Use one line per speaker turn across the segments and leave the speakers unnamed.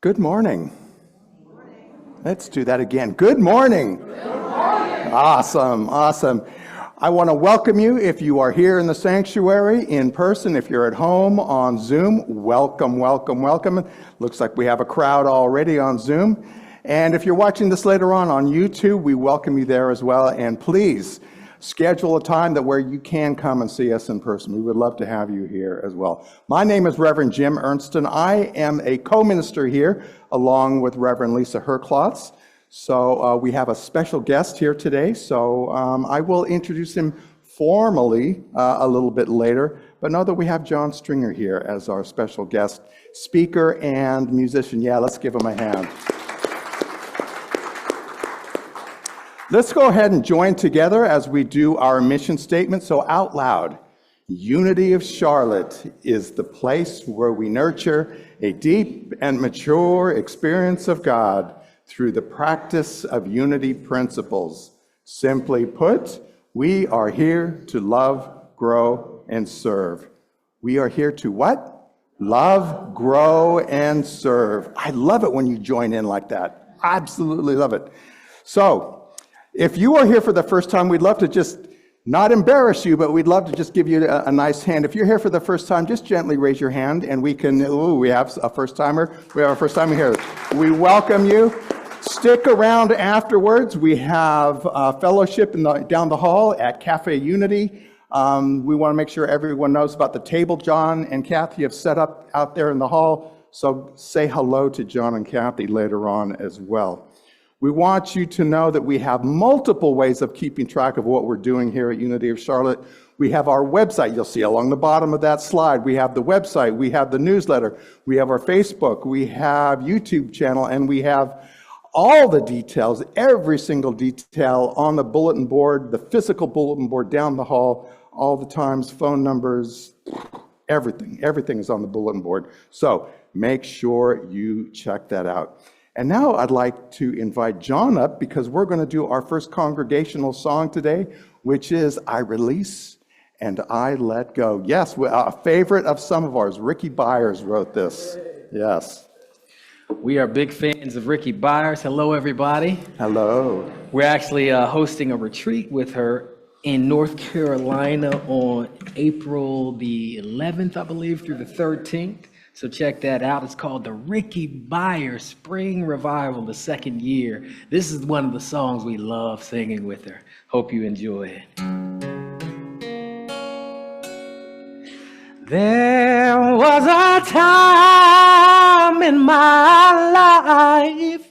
Good morning. Let's do that again. Good morning. Good morning. Awesome. I want to welcome you if you are here in the sanctuary in person. If you're at home on Zoom, welcome. Looks like we have a crowd already on Zoom. And if you're watching this later on YouTube, we welcome you there as well. And please schedule a time where you can come and see us in person. We would love to have you here as well. My name is Reverend Jim Ernston. I am a co-minister here along with Reverend Lisa Herklotz. So we have a special guest here today. So I will introduce him formally a little bit later. But know that we have John Stringer here as our special guest speaker and musician. Yeah, let's give him a hand. Let's go ahead and join together as we do our mission statement. So out loud, Unity of Charlotte is the place where we nurture a deep and mature experience of God through the practice of unity principles. Simply put, we are here to love, grow, and serve. We are here to what? Love, grow, and serve. I love it when you join in like that. Absolutely love it. So, if you are here for the first time, we'd love to just not embarrass you, but we'd love to just give you a nice hand. If you're here for the first time, just gently raise your hand and we can, we have a first timer. We have a first timer here. We welcome you. Stick around afterwards. We have fellowship down the hall at Cafe Unity. We want to make sure everyone knows about the table John and Kathy have set up out there in the hall. So say hello to John and Kathy later on as well. We want you to know that we have multiple ways of keeping track of what we're doing here at Unity of Charlotte. We have our website. You'll see along the bottom of that slide. We have the website. We have the newsletter. We have our Facebook. We have YouTube channel. And we have all the details, every single detail on the bulletin board, the physical bulletin board down the hall, all the times, phone numbers, everything. Everything is on the bulletin board. So make sure you check that out. And now I'd like to invite John up because we're going to do our first congregational song today, which is I Release and I Let Go. Yes, a favorite of some of ours. Ricky Byers wrote this. Yes.
We are big fans of Ricky Byers. Hello, everybody.
Hello.
We're actually hosting a retreat with her in North Carolina on April the 11th, I believe, through the 13th. So check that out. It's called the Ricky Byers Spring Revival, the second year. This is one of the songs we love singing with her. Hope you enjoy it. There was a time in my life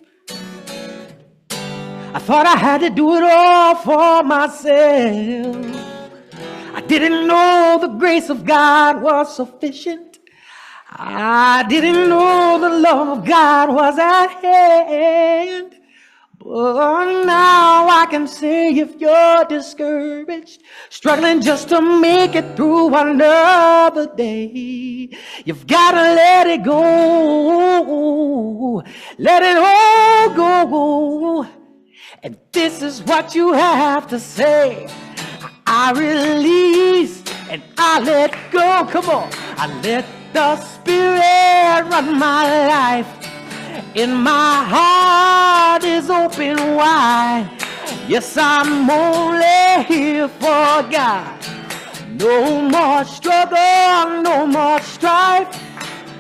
I thought I had to do it all for myself. I didn't know the grace of God was sufficient. I didn't know the love of God was at hand. But now I can say if you're discouraged, struggling just to make it through another day, you've got to let it go. Let it all go. And this is what you have to say. I release and I let go. Come on. I let the Spirit run my life. In my heart is open wide. Yes, I'm only here for God. No more struggle, no more strife.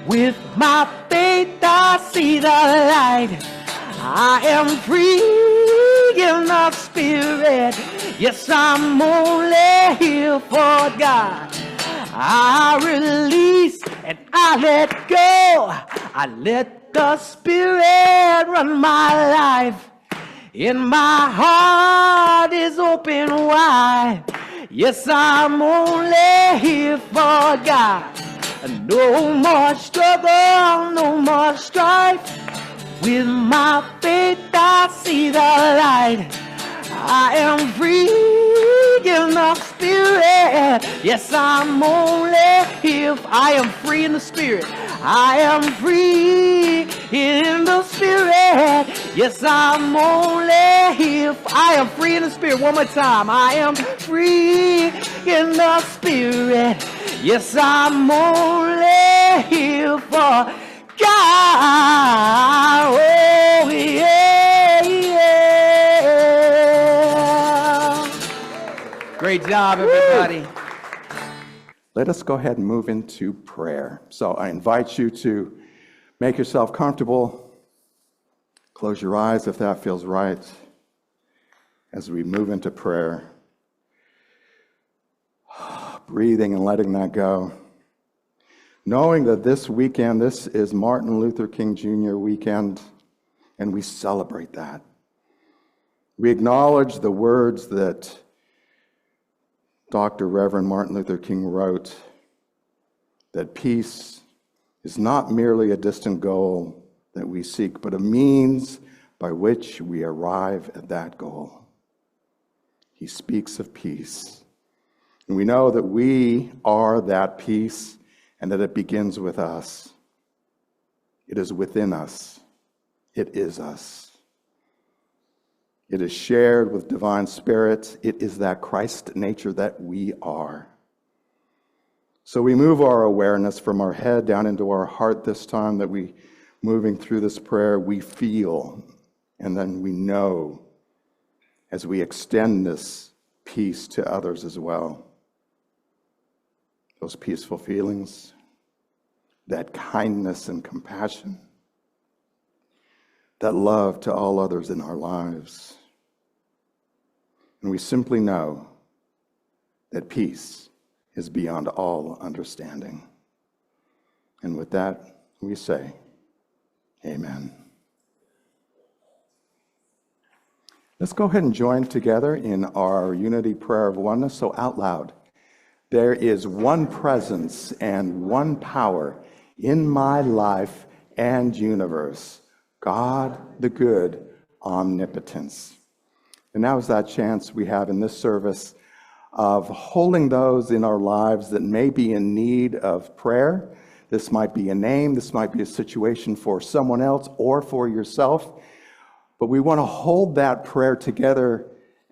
With my faith I see the light. I am free in the Spirit. Yes, I'm only here for God. I release and I let go. I let the Spirit run my life. In my heart is open wide. Yes, I'm only here for God. No more struggle, no more strife. With my faith I see the light. I am free in the Spirit. Yes, I'm only here. I am free in the Spirit. I am free in the Spirit. Yes, I'm only here. I am free in the Spirit. One more time. I am free in the Spirit. Yes, I'm only here for God. Great job, everybody.
Let us go ahead and move into prayer. So I invite you to make yourself comfortable. Close your eyes if that feels right as we move into prayer. Breathing and letting that go. Knowing that this weekend, this is Martin Luther King Jr. weekend, and we celebrate that. We acknowledge the words that Dr. Reverend Martin Luther King wrote, that peace is not merely a distant goal that we seek, but a means by which we arrive at that goal. He speaks of peace. And we know that we are that peace and that it begins with us. It is within us. It is us. It is shared with divine spirit. It is that Christ nature that we are. So we move our awareness from our head down into our heart this time, that we, moving through this prayer, we feel and then we know as we extend this peace to others as well. Those peaceful feelings, that kindness and compassion, that love to all others in our lives. And we simply know that peace is beyond all understanding. And with that, we say, amen. Let's go ahead and join together in our unity prayer of oneness. So out loud. There is one presence and one power in my life and universe, God the good, omnipotence. And now is that chance we have in this service of holding those in our lives that may be in need of prayer. This might be a name, this might be a situation for someone else or for yourself. But we want to hold that prayer together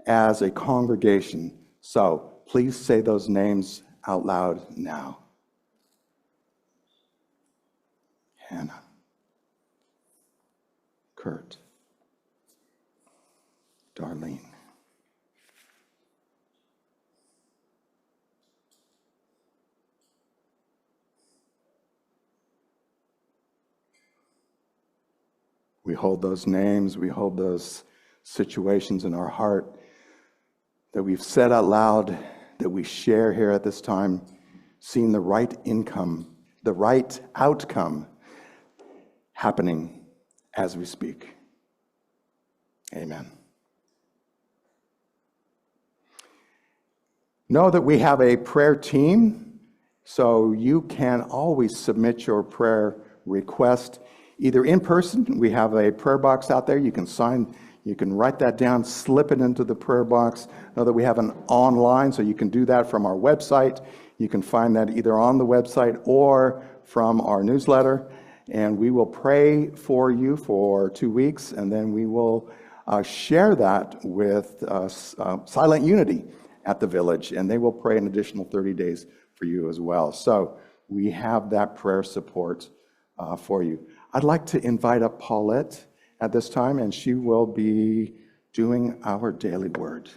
as a congregation. So please say those names out loud now. Hannah, Kurt, Darlene, we hold those names, we hold those situations in our heart that we've said out loud, that we share here at this time, seeing the right outcome happening as we speak. Amen. Know that we have a prayer team, so you can always submit your prayer request either in person. We have a prayer box out there. You can sign, you can write that down, slip it into the prayer box. Know that we have an online, so you can do that from our website. You can find that either on the website or from our newsletter. And we will pray for you for 2 weeks, and then we will share that with Silent Unity at the Village, and they will pray an additional 30 days for you as well. So we have that prayer support for you. I'd like to invite up Paulette at this time, and she will be doing our daily word.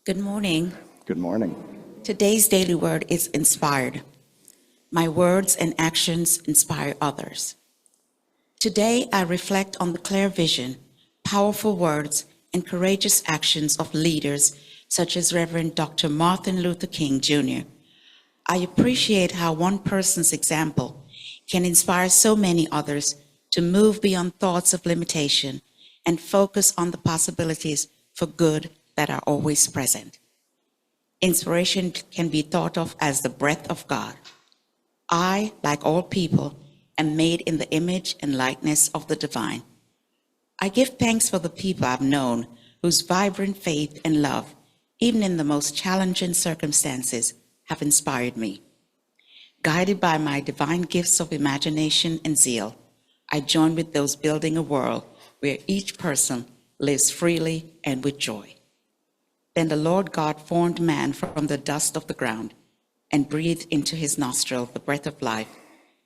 Good morning.
Good morning.
Today's daily word is inspired. My words and actions inspire others. Today, I reflect on the clear vision, powerful words, and courageous actions of leaders such as Reverend Dr. Martin Luther King Jr. I appreciate how one person's example can inspire so many others to move beyond thoughts of limitation and focus on the possibilities for good that are always present. Inspiration can be thought of as the breath of God. I, like all people, am made in the image and likeness of the divine. I give thanks for the people I've known whose vibrant faith and love, even in the most challenging circumstances, have inspired me. Guided by my divine gifts of imagination and zeal, I join with those building a world where each person lives freely and with joy. Then the Lord God formed man from the dust of the ground and breathed into his nostril the breath of life,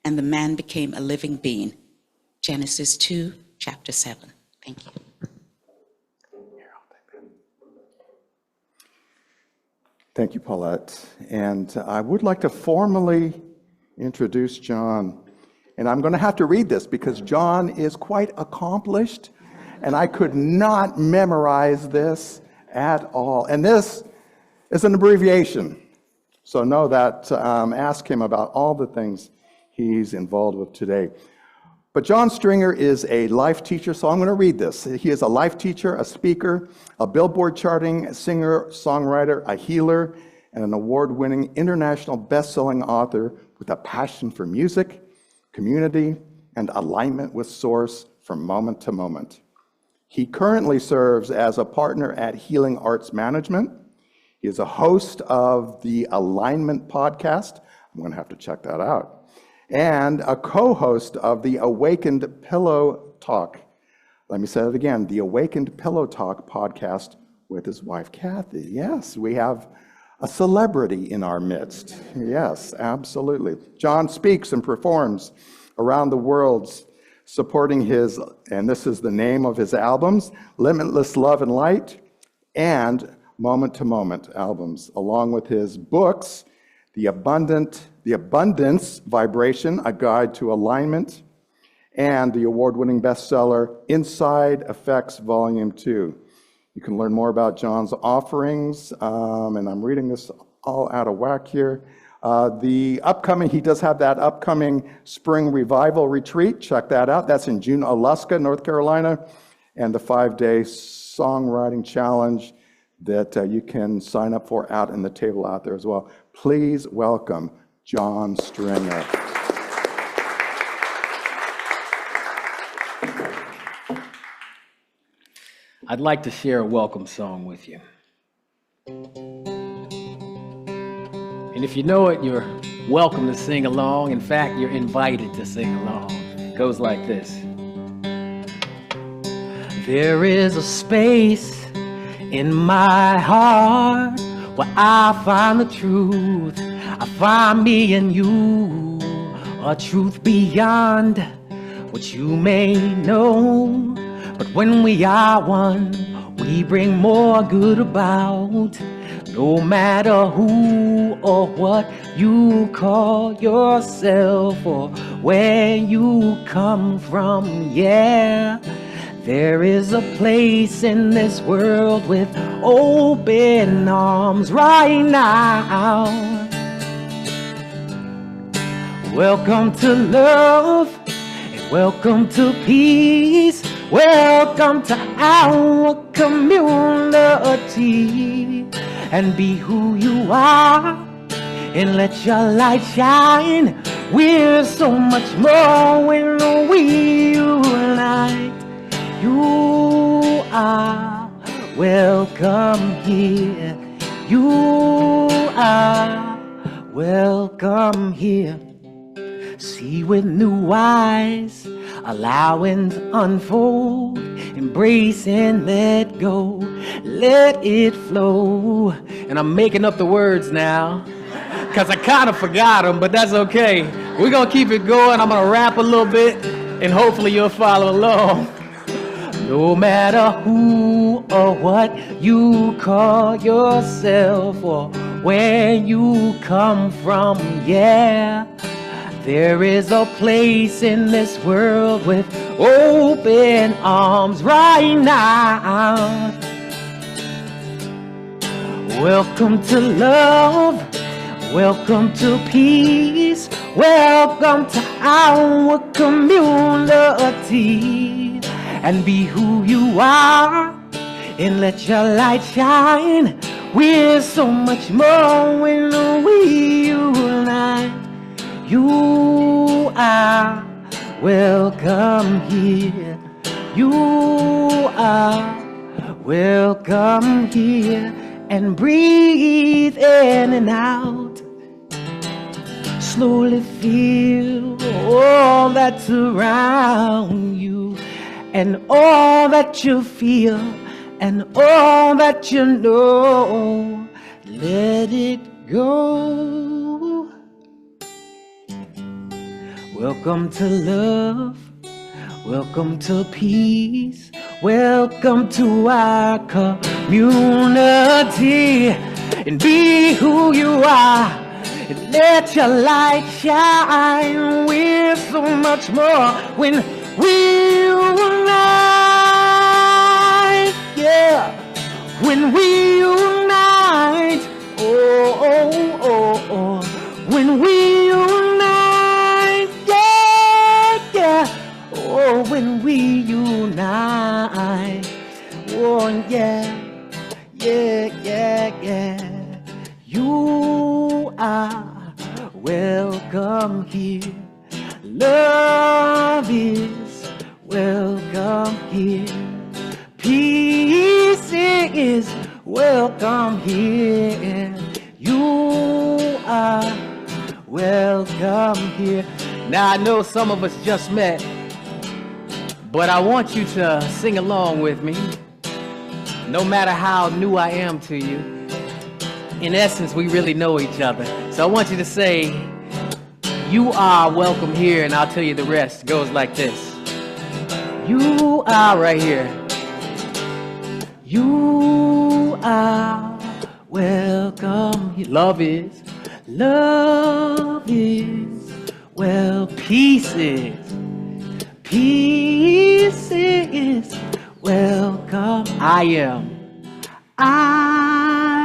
and the man became a living being. Genesis 2, chapter 7. Thank you.
Thank you, Paulette. And I would like to formally introduce John. And I'm going to have to read this because John is quite accomplished, and I could not memorize this at all. And this is an abbreviation. So know that, ask him about all the things he's involved with today. But John Stringer is a life teacher, so I'm going to read this. He is a life teacher, a speaker, a Billboard charting singer, songwriter, a healer, and an award-winning international best-selling author with a passion for music, community, and alignment with Source from moment to moment. He currently serves as a partner at Healing Arts Management. He is a host of the Alignment podcast. I'm going to have to check that out. And a co-host of the Awakened Pillow Talk. Let me say it again, the Awakened Pillow Talk podcast with his wife, Kathy. Yes, we have a celebrity in our midst. Yes, absolutely. John speaks and performs around the world, supporting his, and this is the name of his albums, Limitless Love and Light and Moment to Moment albums, along with his books, The Abundance Vibration, A Guide to Alignment, and the award-winning bestseller, Inside Effects Volume 2. You can learn more about John's offerings, and I'm reading this all out of whack here. He does have that upcoming spring revival retreat. Check that out. That's in Juneau, North Carolina, and the 5-day songwriting challenge that you can sign up for out in the table out there as well. Please welcome John Stringer.
I'd like to share a welcome song with you. And if you know it, you're welcome to sing along. In fact, you're invited to sing along. It goes like this. There is a space in my heart where I find the truth. I find me and you, a truth beyond what you may know. But when we are one, we bring more good about. No matter who or what you call yourself or where you come from, yeah. There is a place in this world with open arms right now. Welcome to love, and welcome to peace. Welcome to our community. And be who you are, and let your light shine. We're so much more when we unite. You are welcome here. You are welcome here. See with new eyes, allow and unfold, embrace and let go, let it flow. And I'm making up the words now, because I kind of forgot them, but that's okay. We're going to keep it going. I'm going to rap a little bit, and hopefully you'll follow along. No matter who or what you call yourself or where you come from, yeah. There is a place in this world with open arms right now. Welcome to love, welcome to peace, welcome to our community. And be who you are, and let your light shine. We're so much more when we unite. You are welcome here. You are welcome here. And breathe in and out. Slowly feel all that's around you, and all that you feel, and all that you know. Let it go. Welcome to love, welcome to peace, welcome to our community. and be who you are. And let your light shine with so much more when we unite. Yeah, when we unite. Oh, oh, oh, oh. When we unite. Yeah, yeah. Oh, when we unite. Oh, yeah. Yeah, yeah, yeah. You are welcome here. Love is welcome here. Peace is welcome here. You are welcome here. Now I know some of us just met, but I want you to sing along with me. No matter how new I am to you, in essence, we really know each other. So I want you to say, you are welcome here, and I'll tell you the rest. It goes like this. You are right here. You are welcome here. Love is, well, peace is welcome. I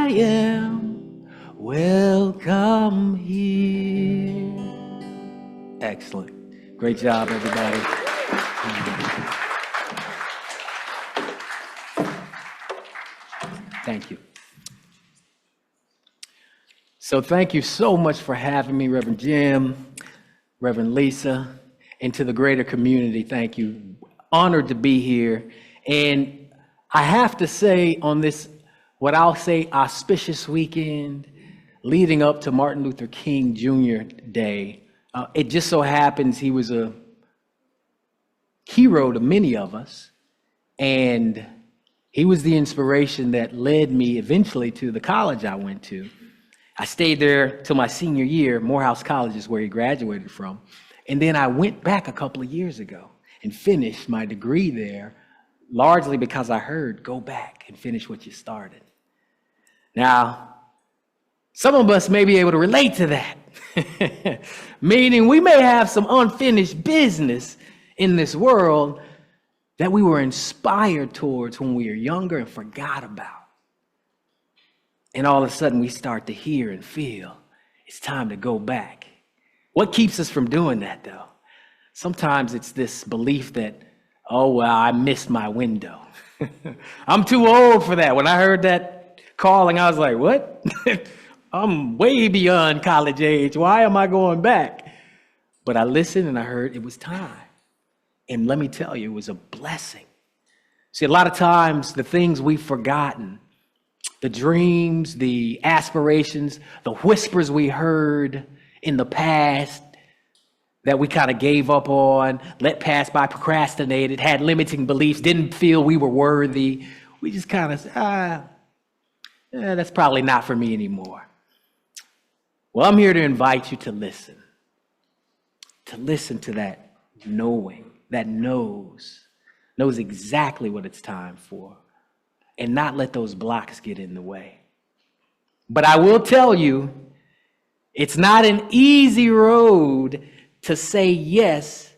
am welcome here. Excellent. Great job, everybody. Thank you. So thank you so much for having me, Reverend Jim, Reverend Lisa, and to the greater community, thank you. Honored to be here. And I have to say, on this, what I'll say, auspicious weekend leading up to Martin Luther King Jr. Day, it just so happens he was a hero to many of us, and he was the inspiration that led me eventually to the college I went to. I stayed there till my senior year. Morehouse College is where he graduated from. And then I went back a couple of years ago and finished my degree there, largely because I heard, go back and finish what you started. Now, some of us may be able to relate to that, meaning we may have some unfinished business in this world that we were inspired towards when we were younger and forgot about. And all of a sudden we start to hear and feel it's time to go back. What keeps us from doing that, though? Sometimes it's this belief that, oh, well, I missed my window. I'm too old for that. When I heard that calling, I was like, what? I'm way beyond college age. Why am I going back? But I listened and I heard it was time. And let me tell you, it was a blessing. See, a lot of times the things we've forgotten, the dreams, the aspirations, the whispers we heard in the past that we kind of gave up on, let pass by, procrastinated, had limiting beliefs, didn't feel we were worthy. We just kind of said, that's probably not for me anymore. Well, I'm here to invite you to listen to that knowing, that knows exactly what it's time for, and not let those blocks get in the way. But I will tell you, it's not an easy road to say yes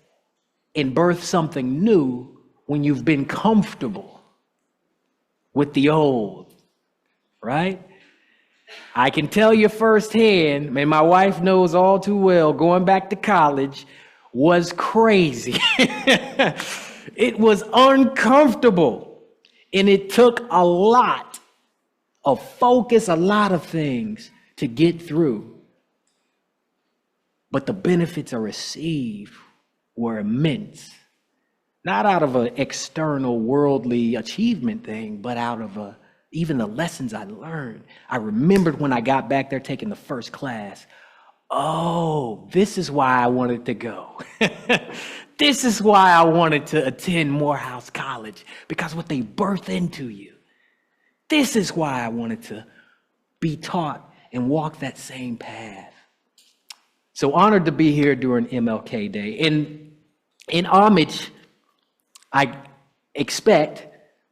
and birth something new when you've been comfortable with the old, right? I can tell you firsthand, and my wife knows all too well, going back to college was crazy. It was uncomfortable. And it took a lot of focus, a lot of things to get through. But the benefits I received were immense. Not out of an external worldly achievement thing, but out of even the lessons I learned. I remembered when I got back there taking the first class, oh, this is why I wanted to go. This is why I wanted to attend Morehouse College, because what they birth into you. This is why I wanted to be taught and walk that same path. So honored to be here during MLK Day. In homage, I expect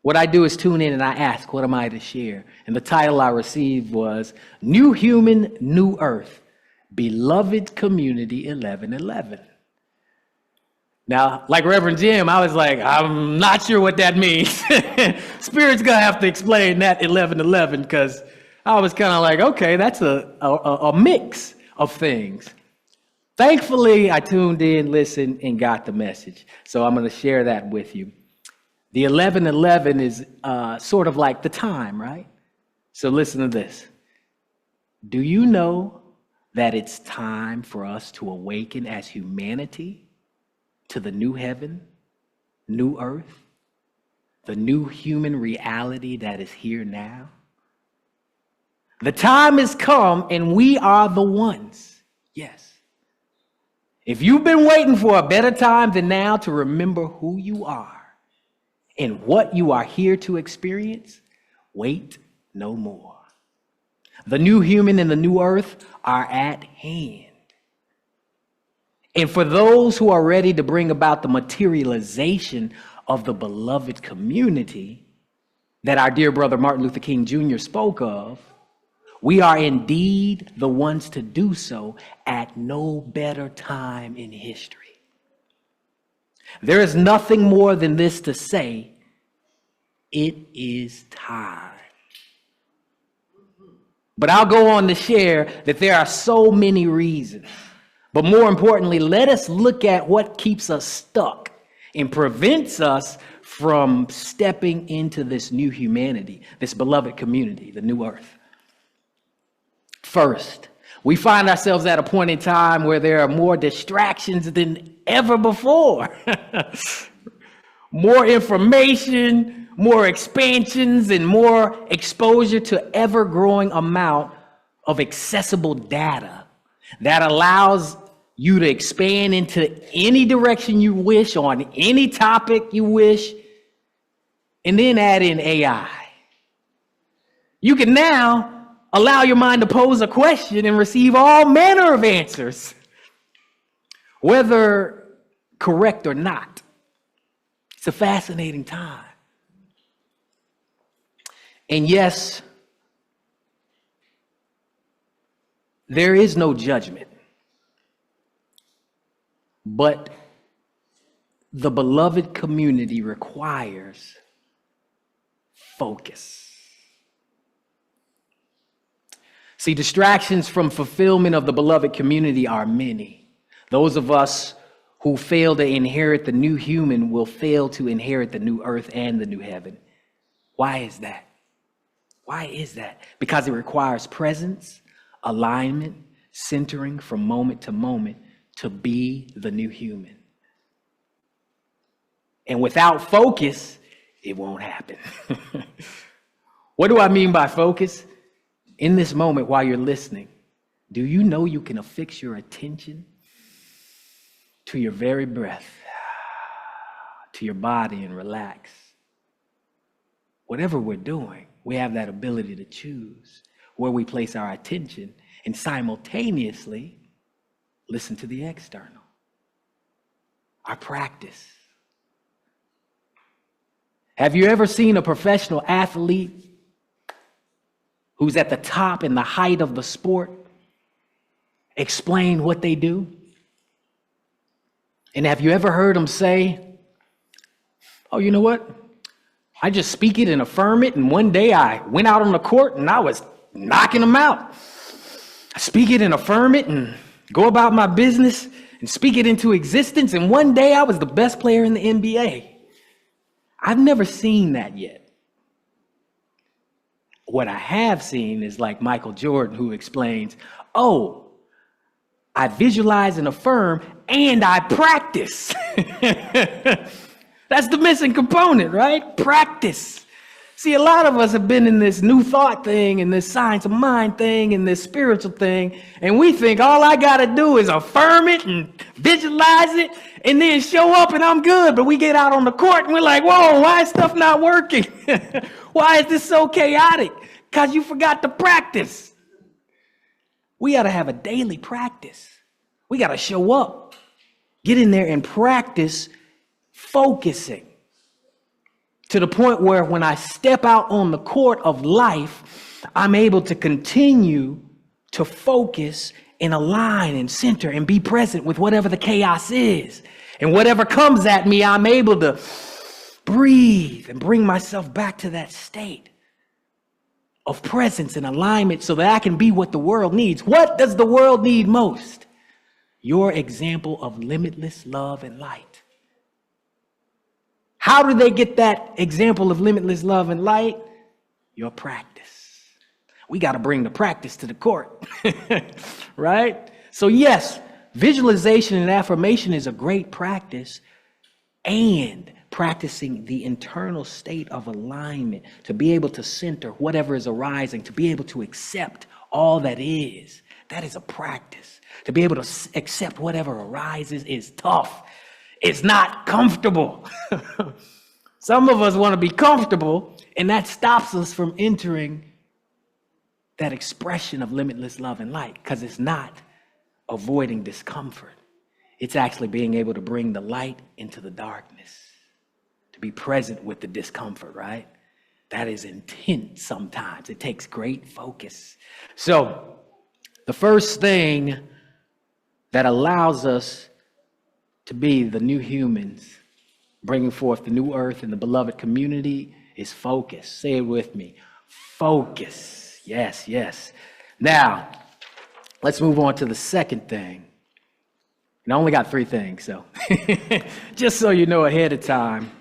what I do is tune in and I ask, what am I to share? And the title I received was New Human, New Earth, Beloved Community 1111. Now, like Reverend Jim, I was like, I'm not sure what that means. Spirit's gonna have to explain that 1111, because I was kind of like, okay, that's a mix of things. Thankfully, I tuned in, listened, and got the message. So I'm gonna share that with you. The 1111 is sort of like the time, right? So listen to this. Do you know that it's time for us to awaken as humanity to the new heaven, new earth, the new human reality that is here now? The time has come and we are the ones. Yes. If you've been waiting for a better time than now to remember who you are and what you are here to experience, wait no more. The new human and the new earth are at hand. And for those who are ready to bring about the materialization of the beloved community that our dear brother Martin Luther King Jr. spoke of, we are indeed the ones to do so at no better time in history. There is nothing more than this to say, it is time. But I'll go on to share that there are so many reasons. But more importantly, let us look at what keeps us stuck and prevents us from stepping into this new humanity, this beloved community, the new earth. First, we find ourselves at a point in time where there are more distractions than ever before. More information, more expansions, and more exposure to ever-growing amount of accessible data that allows you to expand into any direction you wish on any topic you wish, and then add in AI. You can now allow your mind to pose a question and receive all manner of answers, whether correct or not. It's a fascinating time. And yes, there is no judgment. But the beloved community requires focus. See, distractions from fulfillment of the beloved community are many. Those of us who fail to inherit the new human will fail to inherit the new earth and the new heaven. Why is that? Why is that? Because it requires presence, alignment, centering from moment to moment to be the new human. And without focus, it won't happen. What do I mean by focus? In this moment while you're listening, do you know you can affix your attention to your very breath, to your body, and relax? Whatever we're doing, we have that ability to choose where we place our attention and simultaneously listen to the external, our practice. Have you ever seen a professional athlete who's at the top and the height of the sport explain what they do? And have you ever heard them say, oh, you know what? I just speak it and affirm it. And one day I went out on the court and I was knocking them out. I speak it and affirm it and go about my business and speak it into existence. And one day I was the best player in the NBA. I've never seen that yet. What I have seen is like Michael Jordan, who explains, oh, I visualize and affirm and I practice. That's the missing component, right? Practice. See, a lot of us have been in this new thought thing and this science of mind thing and this spiritual thing, and we think all I got to do is affirm it and visualize it and then show up and I'm good. But we get out on the court and we're like, whoa, why is stuff not working? Why is this so chaotic? Because you forgot to practice. We got to have a daily practice. We got to show up, get in there and practice focusing. to the point where when I step out on the court of life, I'm able to continue to focus and align and center and be present with whatever the chaos is. And whatever comes at me, I'm able to breathe and bring myself back to that state of presence and alignment so that I can be what the world needs. What does the world need most? Your example of limitless love and light. How do they get that example of limitless love and light? Your practice. We got to bring the practice to the court, right? So yes, visualization and affirmation is a great practice, and practicing the internal state of alignment to be able to center whatever is arising, to be able to accept all that is. That is a practice. To be able to accept whatever arises is tough. It's not comfortable. Some of us want to be comfortable, and that stops us from entering that expression of limitless love and light, because it's not avoiding discomfort. It's actually being able to bring the light into the darkness, to be present with the discomfort, right? That is intense sometimes. It takes great focus. So the first thing that allows us to be the new humans, bringing forth the new earth and the beloved community, is focus. Say it with me. Focus. Yes, yes. Now, let's move on to the second thing. And I only got 3 things, so just so you know ahead of time.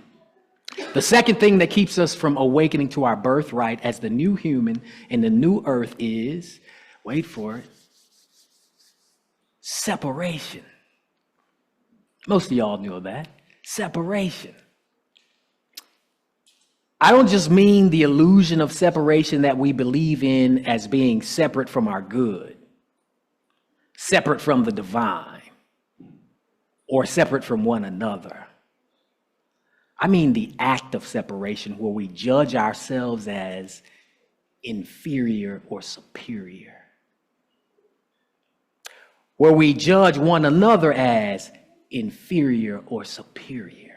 The second thing that keeps us from awakening to our birthright as the new human in the new earth is, wait for it, separation. Most of y'all knew that. Separation. I don't just mean the illusion of separation that we believe in as being separate from our good, separate from the divine, or separate from one another. I mean the act of separation where we judge ourselves as inferior or superior, where we judge one another as inferior or superior,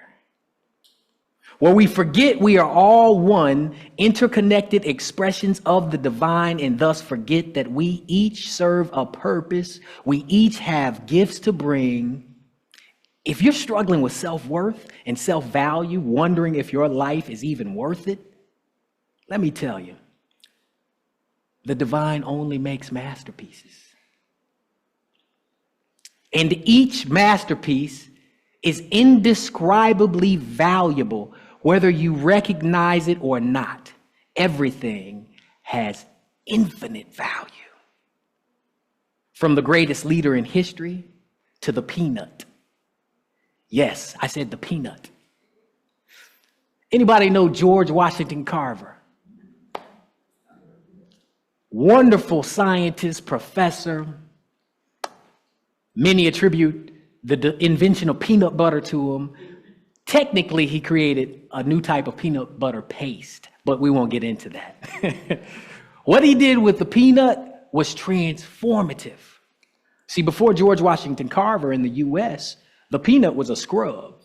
where we forget we are all one, interconnected expressions of the divine, and thus forget that we each serve a purpose. We each have gifts to bring. If you're struggling with self-worth and self-value, wondering if your life is even worth it, let me tell you, the divine only makes masterpieces. And each masterpiece is indescribably valuable, whether you recognize it or not. Everything has infinite value. From the greatest leader in history to the peanut. Yes, I said the peanut. Anybody know George Washington Carver? Wonderful scientist, professor. Many attribute the invention of peanut butter to him. Technically, he created a new type of peanut butter paste, but we won't get into that. What he did with the peanut was transformative. See, before George Washington Carver in the U.S., the peanut was a scrub.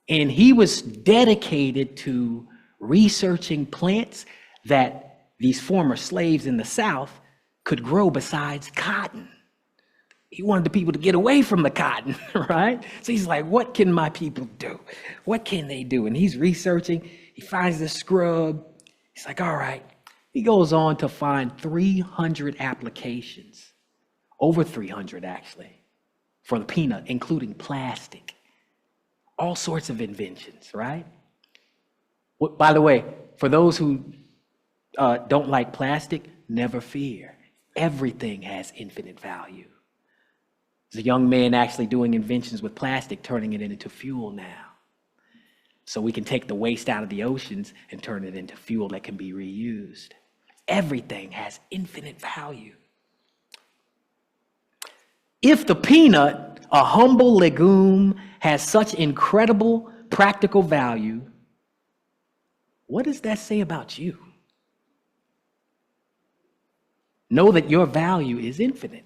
And he was dedicated to researching plants that these former slaves in the South could grow besides cotton. He wanted the people to get away from the cotton, right? So he's like, what can my people do? What can they do? And he's researching. He finds this scrub. He's like, all right. He goes on to find 300 applications, over 300 actually, for the peanut, including plastic. All sorts of inventions, right? By the way, for those who don't like plastic, never fear. Everything has infinite value. There's a young man actually doing inventions with plastic, turning it into fuel now. So we can take the waste out of the oceans and turn it into fuel that can be reused. Everything has infinite value. If the peanut, a humble legume, has such incredible practical value, what does that say about you? Know that your value is infinite.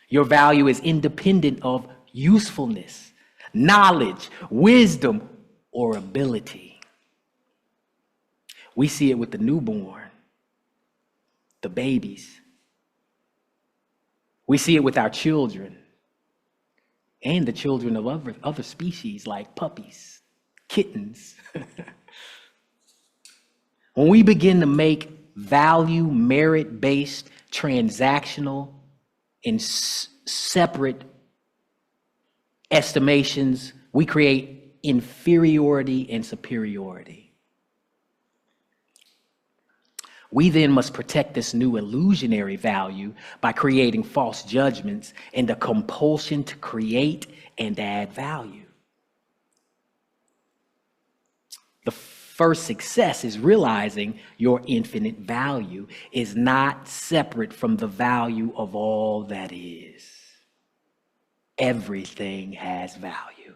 Your value is independent of usefulness, knowledge, wisdom, or ability. We see it with the newborn, the babies. We see it with our children and the children of other species like puppies, kittens. When we begin to make value, merit-based, transactional, and separate estimations, we create inferiority and superiority. We then must protect this new illusionary value by creating false judgments and the compulsion to create and add value. The first success is realizing your infinite value is not separate from the value of all that is. Everything has value,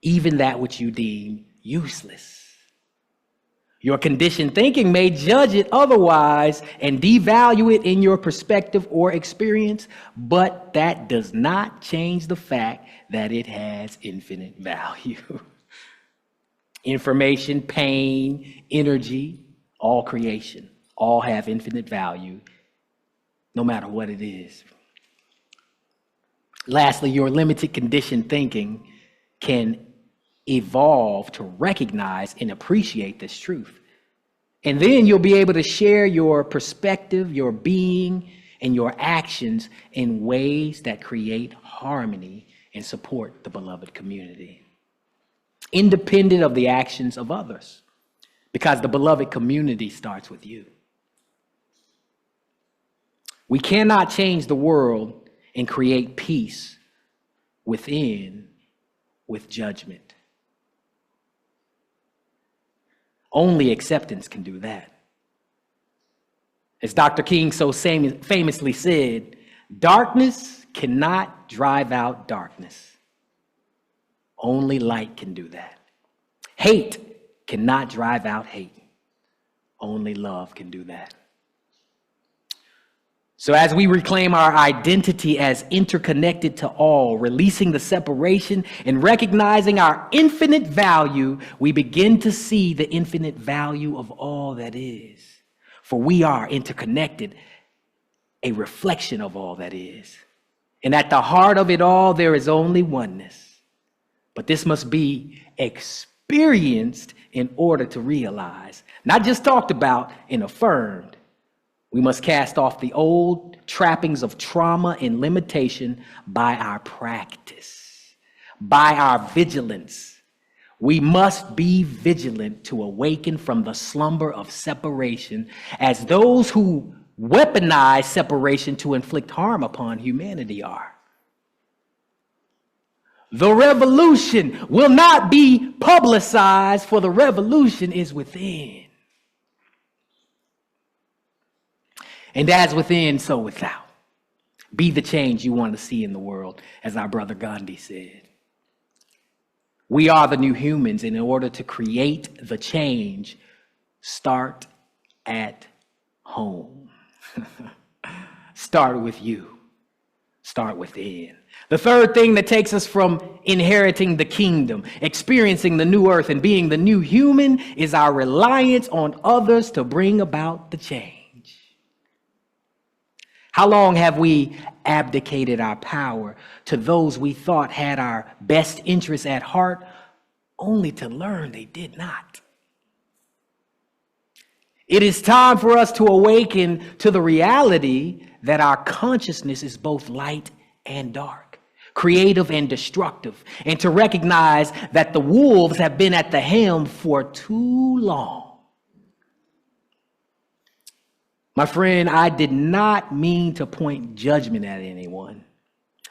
even that which you deem useless. Your conditioned thinking may judge it otherwise and devalue it in your perspective or experience, but that does not change the fact that it has infinite value. Information, pain, energy, all creation, all have infinite value, no matter what it is. Lastly, your limited conditioned thinking can evolve to recognize and appreciate this truth. And then you'll be able to share your perspective, your being, and your actions in ways that create harmony and support the beloved community, independent of the actions of others, because the beloved community starts with you. We cannot change the world and create peace within with judgment. Only acceptance can do that. As Dr. King so famously said, darkness cannot drive out darkness. Only light can do that. Hate cannot drive out hate. Only love can do that. So as we reclaim our identity as interconnected to all, releasing the separation and recognizing our infinite value, we begin to see the infinite value of all that is. For we are interconnected, a reflection of all that is. And at the heart of it all, there is only oneness. But this must be experienced in order to realize, not just talked about and affirmed. We must cast off the old trappings of trauma and limitation by our practice, by our vigilance. We must be vigilant to awaken from the slumber of separation as those who weaponize separation to inflict harm upon humanity are. The revolution will not be publicized, for the revolution is within. And as within, so without. Be the change you want to see in the world, as our brother Gandhi said. We are the new humans, and in order to create the change, start at home. Start with you. Start within. The third thing that takes us from inheriting the kingdom, experiencing the new earth, and being the new human is our reliance on others to bring about the change. How long have we abdicated our power to those we thought had our best interests at heart, only to learn they did not? It is time for us to awaken to the reality that our consciousness is both light and dark, creative and destructive, and to recognize that the wolves have been at the helm for too long. My friend, I did not mean to point judgment at anyone,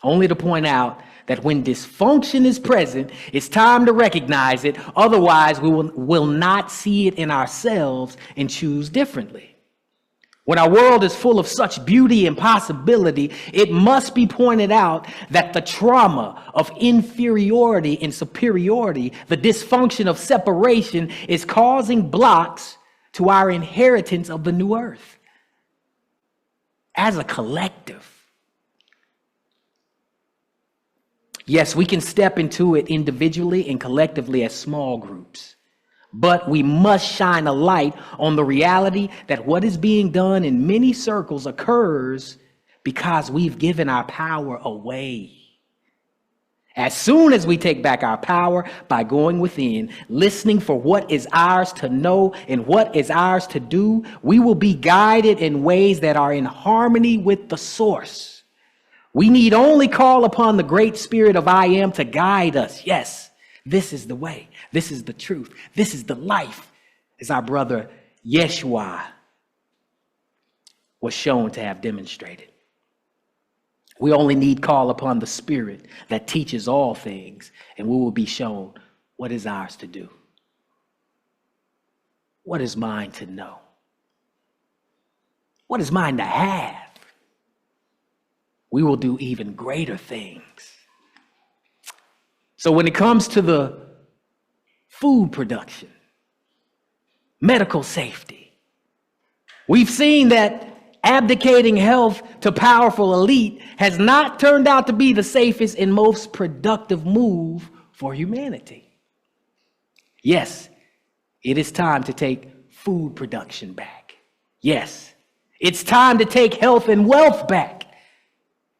only to point out that when dysfunction is present, it's time to recognize it. Otherwise, we will not see it in ourselves and choose differently. When our world is full of such beauty and possibility, it must be pointed out that the trauma of inferiority and superiority, the dysfunction of separation, is causing blocks to our inheritance of the new earth. As a collective. Yes, we can step into it individually and collectively as small groups, But we must shine a light on the reality that what is being done in many circles occurs because we've given our power away. As soon as we take back our power by going within, listening for what is ours to know and what is ours to do, we will be guided in ways that are in harmony with the source. We need only call upon the great spirit of I am to guide us. Yes, this is the way. This is the truth. This is the life, as our brother Yeshua was shown to have demonstrated. We only need call upon the Spirit that teaches all things, and we will be shown what is ours to do. What is mine to know? What is mine to have? We will do even greater things. So when it comes to the food production, medical safety, we've seen that abdicating health to powerful elite has not turned out to be the safest and most productive move for humanity. Yes, it is time to take food production back. Yes, it's time to take health and wealth back.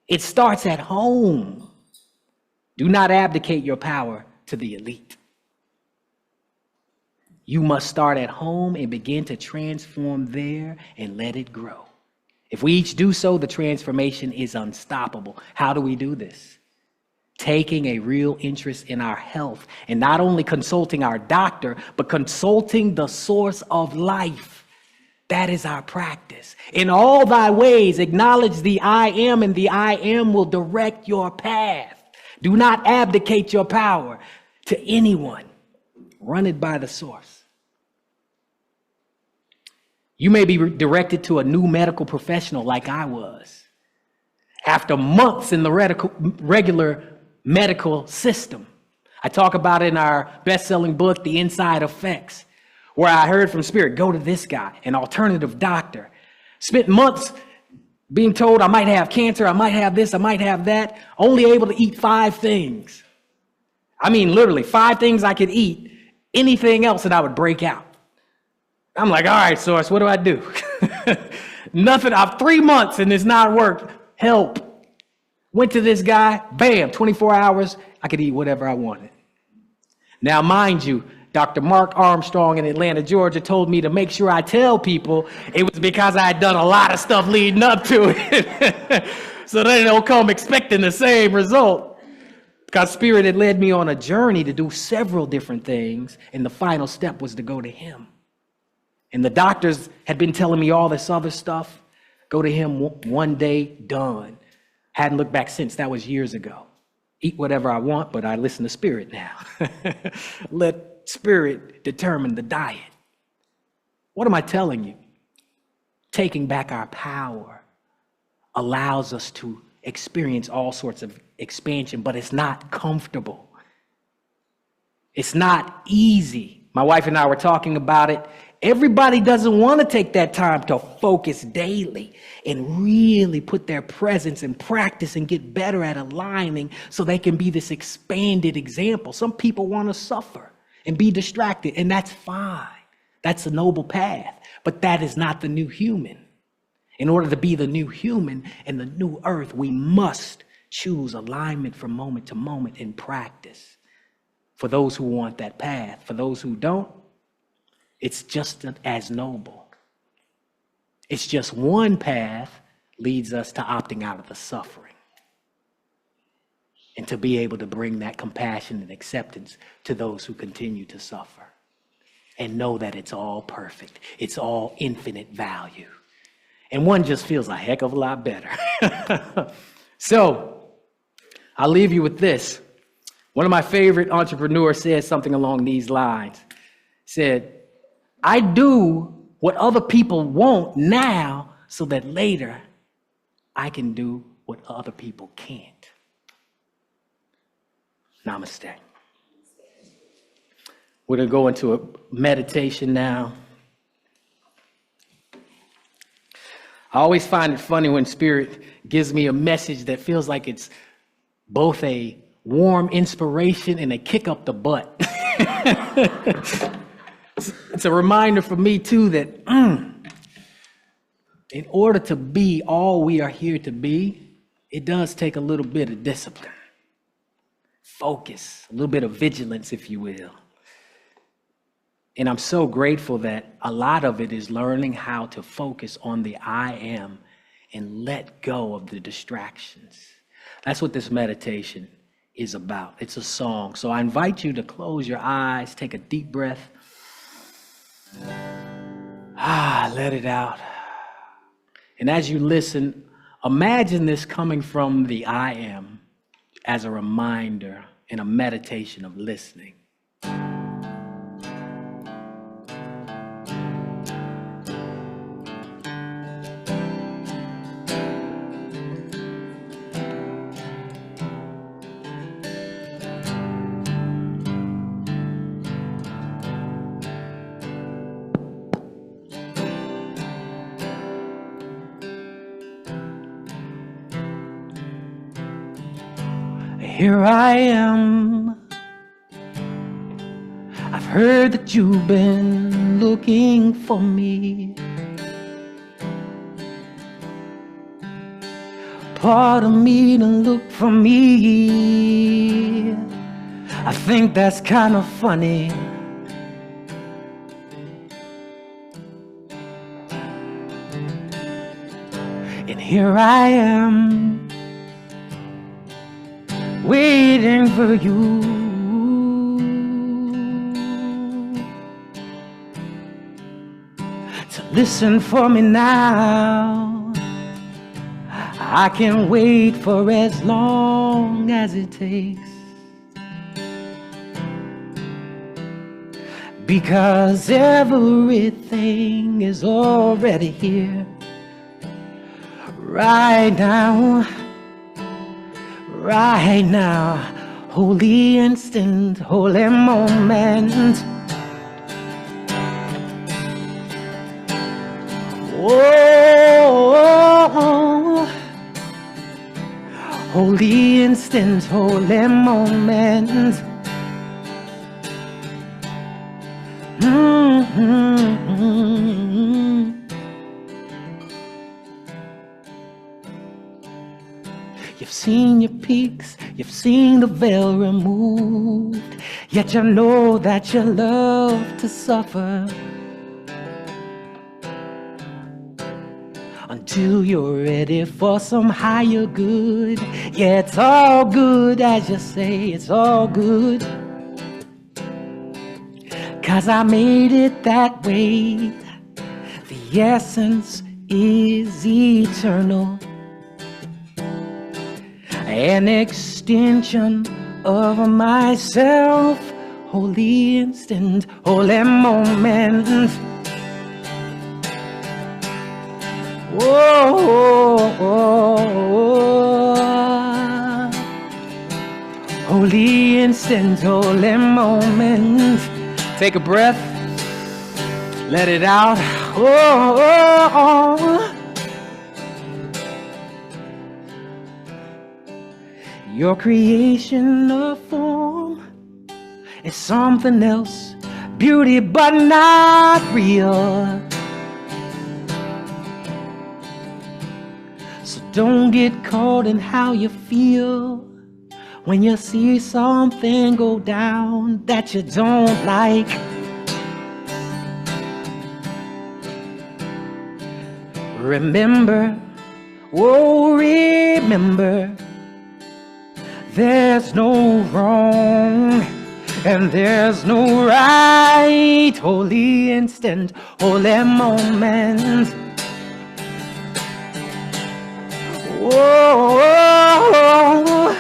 It starts at home. Do not abdicate your power to the elite. You must start at home and begin to transform there and let it grow. If we each do so, the transformation is unstoppable. How do we do this? Taking a real interest in our health and not only consulting our doctor, but consulting the source of life. That is our practice. In all thy ways, acknowledge the I am, and the I am will direct your path. Do not abdicate your power to anyone. Run it by the source. You may be directed to a new medical professional like I was. After months in the regular medical system. I talk about it in our best-selling book, The Inside Effects, where I heard from Spirit, go to this guy, an alternative doctor. Spent months being told I might have cancer, I might have this, I might have that, only able to eat 5 things. I mean, literally 5 things I could eat, anything else and I would break out. I'm like, all right, source, what do I do? Nothing. I've 3 months and it's not worked. Help. Went to this guy, bam, 24 hours, I could eat whatever I wanted. Now, mind you, Dr. Mark Armstrong in Atlanta, Georgia, told me to make sure I tell people it was because I had done a lot of stuff leading up to it. So they don't come expecting the same result. Because Spirit had led me on a journey to do several different things, and the final step was to go to Him. And the doctors had been telling me all this other stuff. Go to Him, one day, done. Hadn't looked back since. That was years ago. Eat whatever I want, but I listen to Spirit now. Let Spirit determine the diet. What am I telling you? Taking back our power allows us to experience all sorts of expansion, but it's not comfortable. It's not easy. My wife and I were talking about it. Everybody doesn't want to take that time to focus daily and really put their presence in practice and get better at aligning so they can be this expanded example. Some people want to suffer and be distracted, and that's fine. That's a noble path, but that is not the new human. In order to be the new human and the new earth, we must choose alignment from moment to moment in practice. For those who want that path, for those who don't, it's just as noble. It's just one path leads us to opting out of the suffering and to be able to bring that compassion and acceptance to those who continue to suffer and know that it's all perfect. It's all infinite value. And one just feels a heck of a lot better. So I'll leave you with this. One of my favorite entrepreneurs said something along these lines. Said, I do what other people won't now so that later I can do what other people can't. Namaste. We're going to go into a meditation now. I always find it funny when Spirit gives me a message that feels like it's both a warm inspiration and a kick up the butt. it's a reminder for me too that in order to be all we are here to be, it does take a little bit of discipline, focus, a little bit of vigilance, if you will. And I'm so grateful that a lot of it is learning how to focus on the I am and let go of the distractions. That's what this meditation is about. It's a song. So I invite you to close your eyes, take a deep breath. Let it out. And as you listen, imagine this coming from the I am as a reminder and a meditation of listening. Here I am. I've heard that you've been looking for me. Pardon me to look for me. I think that's kind of funny. And here I am, waiting for you to listen for me now. I can wait for as long as it takes, because everything is already here right now. Right now, holy instant, holy moment. Oh, holy instant, holy moment. You've seen your peaks, you've seen the veil removed, yet you know that you love to suffer until you're ready for some higher good. Yeah, it's all good, as you say, it's all good, 'cause I made it that way. The essence is eternal, an extension of myself, holy instant, holy moment. Whoa, holy instant, holy moment. Take a breath, let it out. Oh, your creation of form is something else, beauty but not real. So don't get caught in how you feel when you see something go down that you don't like. Remember, oh remember, there's no wrong and there's no right. Holy instant, holy moment. Whoa,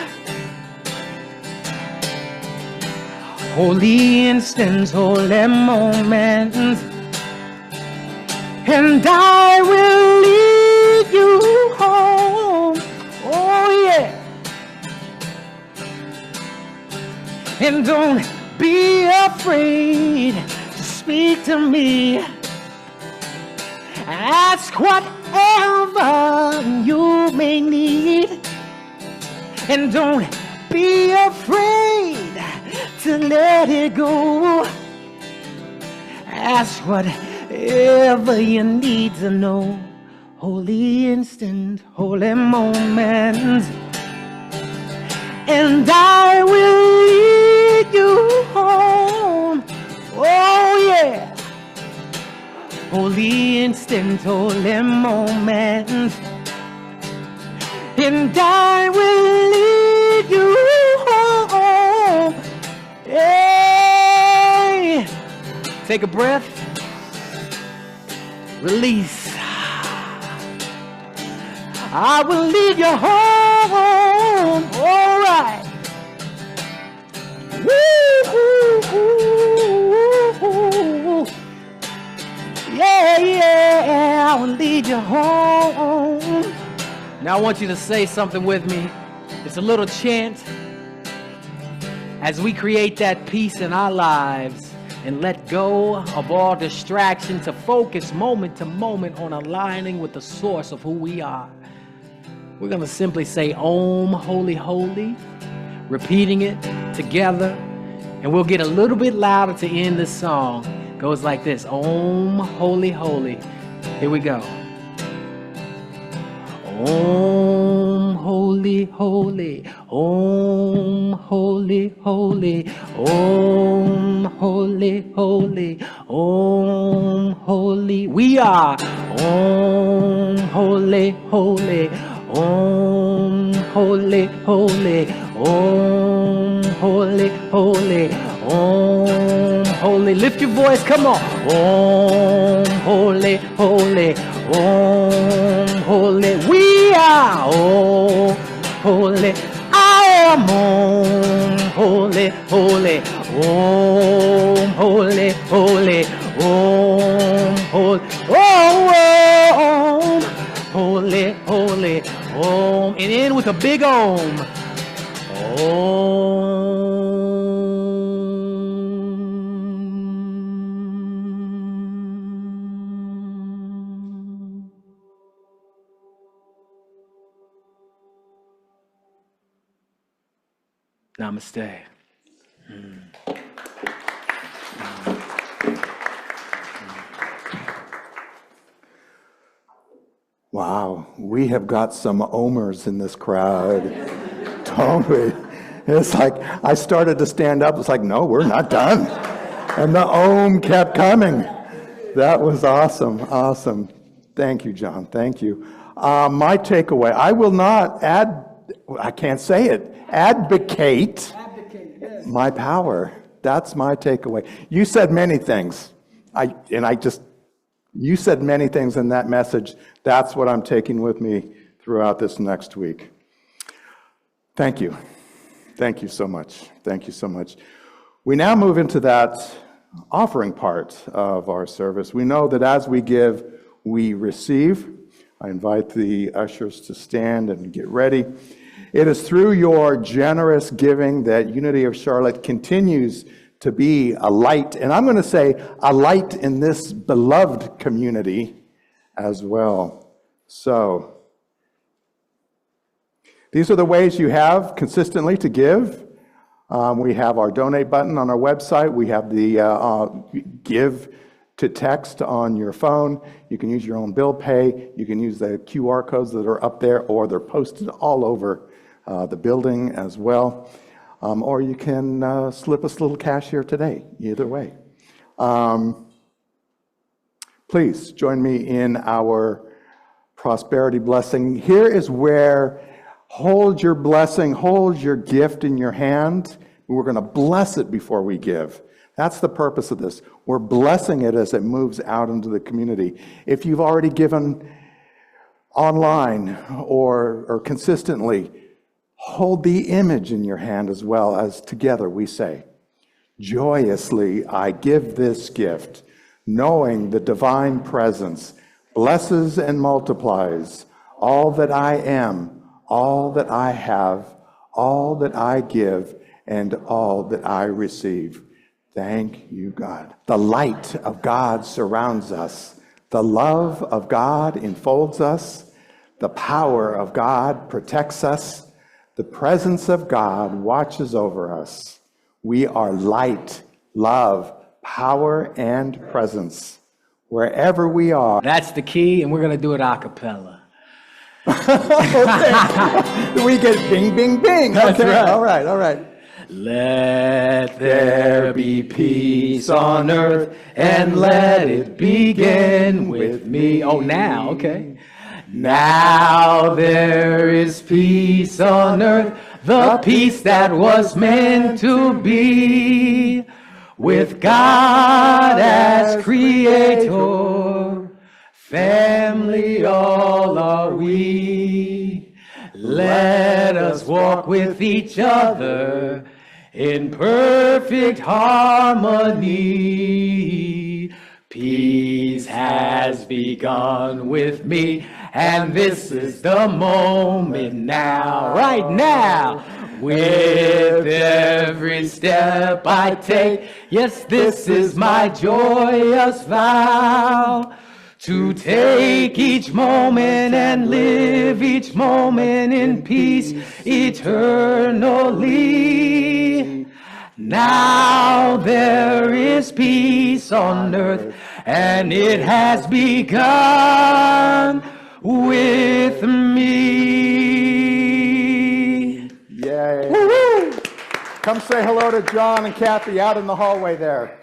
holy instant, holy moment. And I will lead you home. Oh yeah. And don't be afraid to speak to me. Ask whatever you may need. And don't be afraid to let it go. Ask whatever you need to know. Holy instant, holy moment. And I will lead you home. Oh yeah. Holy instant, holy moment. And I will lead you home. Hey. Take a breath. Release. I will lead you home. All right. Woo-hoo-hoo-hoo. Yeah, yeah, I will lead you home. Now I want you to say something with me. It's a little chant as we create that peace in our lives and let go of all distraction to focus moment to moment on aligning with the source of who we are. We're going to simply say, Om, holy, holy, repeating it together, and we'll get a little bit louder to end this song. It goes like this, Om, holy, holy. Here we go. Om, holy, holy, Om, holy, holy, Om, holy, holy, Om, holy. We are Om, holy, holy, Om, holy, holy, Om, holy, holy, Om, holy. Lift your voice, come on. Om, holy, holy, Om, holy. We are Om, holy. I am Om, holy, holy, Om, holy, holy, Om, holy. Oh, Om, holy, holy, Om. And end with a big Om. Om. Namaste.
Wow, we have got some omers in this crowd, don't we? It's like, I started to stand up, it's like, no, we're not done. And the om kept coming. That was awesome, awesome. Thank you, John, thank you. My takeaway, I will not I can't say it, advocate my power. That's my takeaway. You said many things. You said many things in that message. That's what I'm taking with me throughout this next week. Thank you. Thank you so much. Thank you so much. We now move into that offering part of our service. We know that as we give, we receive. I invite the ushers to stand and get ready. It is through your generous giving that Unity of Charlotte continues to be a light, and I'm going to say a light in this beloved community as well. So, these are the ways you have consistently to give. We have our donate button on our website. We have the give to text on your phone. You can use your own bill pay. You can use the QR codes that are up there, or they're posted all over the building as well. Or you can slip us a little cash here today, either way. Please join me in our prosperity blessing. Here is where hold your blessing, hold your gift in your hand. We're going to bless it before we give. That's the purpose of this. We're blessing it as it moves out into the community. If you've already given online or consistently, hold the image in your hand as well, as together we say, joyously I give this gift, knowing the divine presence blesses and multiplies all that I am, all that I have, all that I give, and all that I receive. Thank you, God. The light of God surrounds us. The love of God enfolds us. The power of God protects us. The presence of God watches over us. We are light, love, power and presence wherever we are.
That's the key, and we're going to do it a cappella.
Okay. We get bing, bing, bing.
That's
Okay.
right.
All right, all right.
Let there be peace on earth, and let it begin with me. Oh, now, okay. Now there is peace on earth, the peace that was meant to be, with God as creator, family all are we. Let us walk with each other in perfect harmony. Peace has begun with me, and this is the moment now, right now. With every step I take, yes, this is my joyous vow, to take each moment and live each moment in peace eternally. Now there is peace on earth, and it has begun with me.
Yay. Woo-hoo. Come say hello to John and Kathy out in the hallway there.